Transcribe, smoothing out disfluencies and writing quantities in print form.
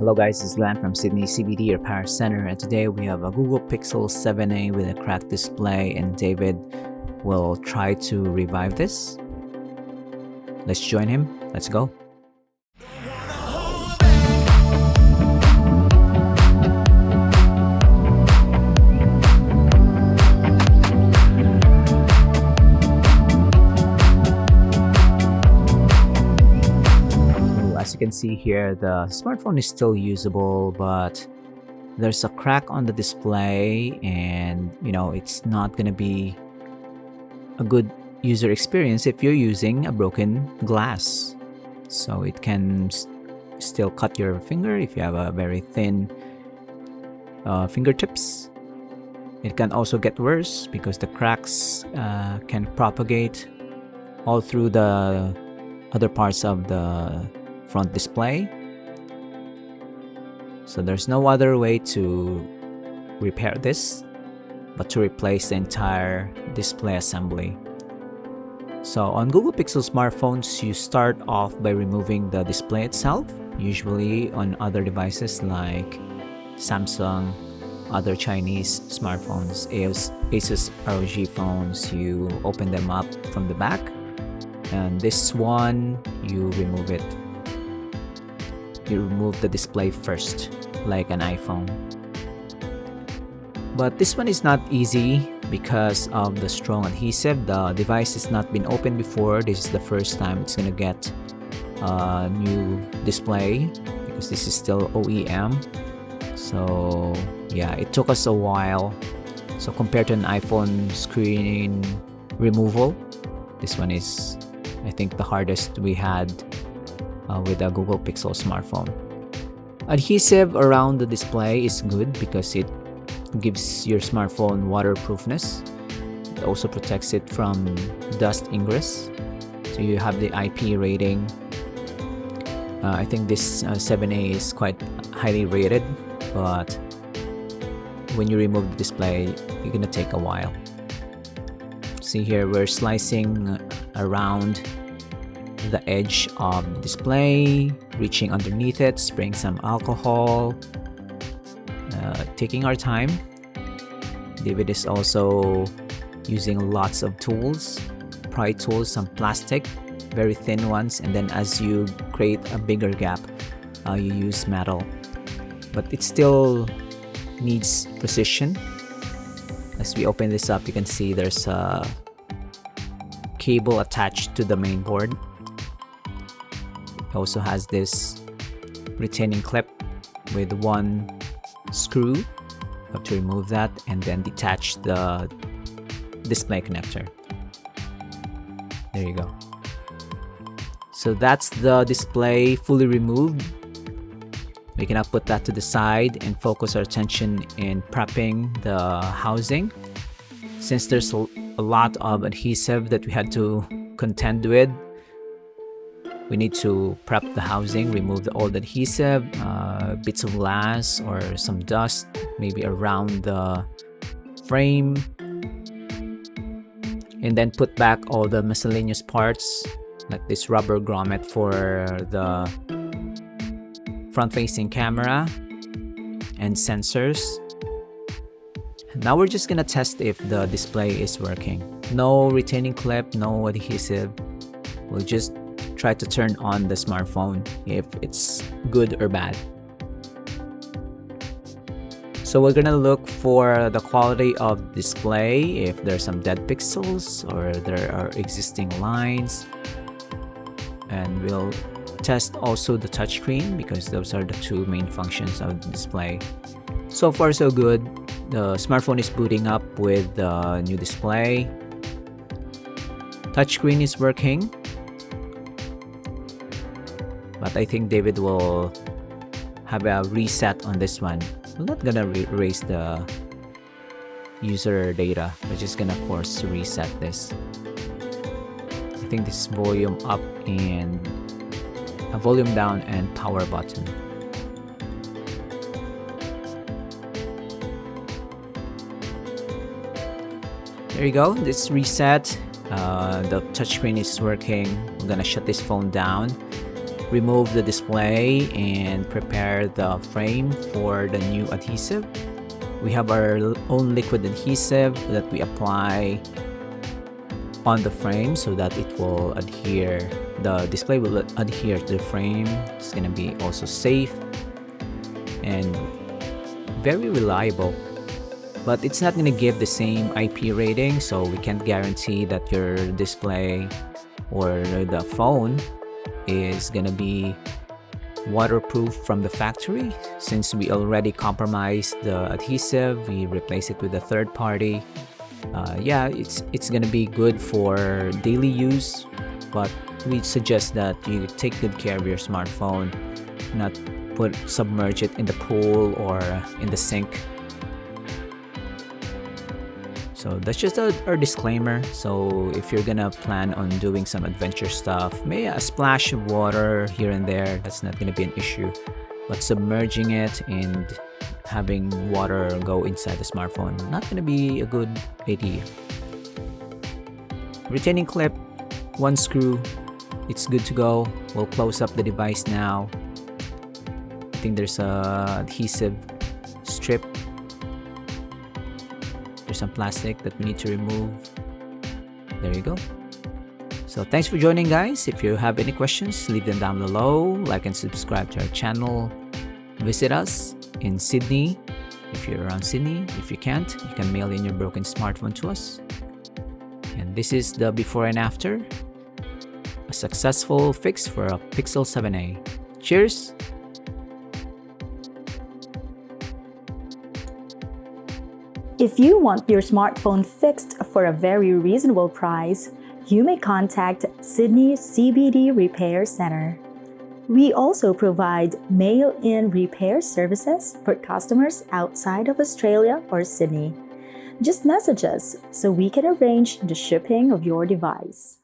Hello guys, this is Lam from Sydney CBD Repair Centre, and today we have a Google Pixel 7a with a cracked display, and David will try to revive this. Let's join him. Let's go. As you can see here, the smartphone is still usable, but there's a crack on the display, and it's not gonna be a good user experience if you're using a broken glass. So it can still cut your finger if you have a very thin fingertips. It can also get worse because the cracks can propagate all through the other parts of the front display. So there's no other way to repair this but to replace the entire display assembly. So on Google Pixel smartphones, you start off by removing the display itself. Usually on other devices like Samsung, other Chinese smartphones, Asus ROG phones, you open them up from the back, and this one you remove it. You remove the display first, like an iPhone. But this one is not easy because of the strong adhesive. The device has not been opened before. This is the first time it's gonna get a new display because this is still OEM. So yeah, it took us a while. So compared to an iPhone screen removal, this one is, I think, the hardest we had with a Google Pixel smartphone. Adhesive around the display is good because it gives your smartphone waterproofness. It also protects it from dust ingress. So you have the IP rating. I think this 7A is quite highly rated, but when you remove the display, it's gonna take a while. See here, we're slicing around the edge of the display, reaching underneath it, spraying some alcohol, taking our time. David is also using lots of tools, pry tools, some plastic, very thin ones, and then as you create a bigger gap, you use metal. But it still needs precision. As we open this up, you can see there's a cable attached to the main board. It also has this retaining clip with one screw. You have to remove that and then detach the display connector. There you go. So that's the display fully removed. We can now put that to the side and focus our attention in prepping the housing. Since there's a lot of adhesive that we had to contend with, we need to prep the housing, remove the old adhesive, bits of glass or some dust, maybe around the frame, and then put back all the miscellaneous parts, like this rubber grommet for the front-facing camera and sensors. Now we're just gonna test if the display is working. No retaining clip, no adhesive. We'll just try to turn on the smartphone if it's good or bad. So we're gonna look for the quality of display, if there's some dead pixels or there are existing lines, and we'll test also the touchscreen because those are the two main functions of the display. So far so good. The smartphone is booting up with the new display. Touchscreen is working, but I think David will have a reset on this one. We're not gonna erase the user data. We're just gonna force reset this. I think this is volume up and a volume down and power button. There you go. This reset. The touchscreen is working. I'm gonna shut this phone down. remove the display and prepare the frame for the new adhesive. We have our own liquid adhesive that we apply on the frame so that it will adhere. The display will adhere to the frame. It's going to be also safe and very reliable. But it's not going to give the same IP rating, so we can't guarantee that your display or the phone is going to be waterproof from the factory. Since we already compromised the adhesive, we replace it with a third party. Yeah, it's gonna be good for daily use, but we suggest that you take good care of your smartphone, not submerge it in the pool or in the sink. So that's just our disclaimer. So if you're gonna plan on doing some adventure stuff, maybe a splash of water here and there, that's not gonna be an issue. But submerging it and having water go inside the smartphone, not gonna be a good idea. Retaining clip, one screw, it's good to go. We'll close up the device now. I think there's a adhesive strip. There's some plastic that we need to remove. There you go. So thanks for joining, guys. If you have any questions, leave them down below. Like and subscribe to our channel. Visit us in Sydney if you're around Sydney. If you can't, you can mail in your broken smartphone to us. And this is the before and after. A successful fix for a Pixel 7a. Cheers! If you want your smartphone fixed for a very reasonable price, you may contact Sydney CBD Repair Centre. We also provide mail-in repair services for customers outside of Australia or Sydney. Just message us so we can arrange the shipping of your device.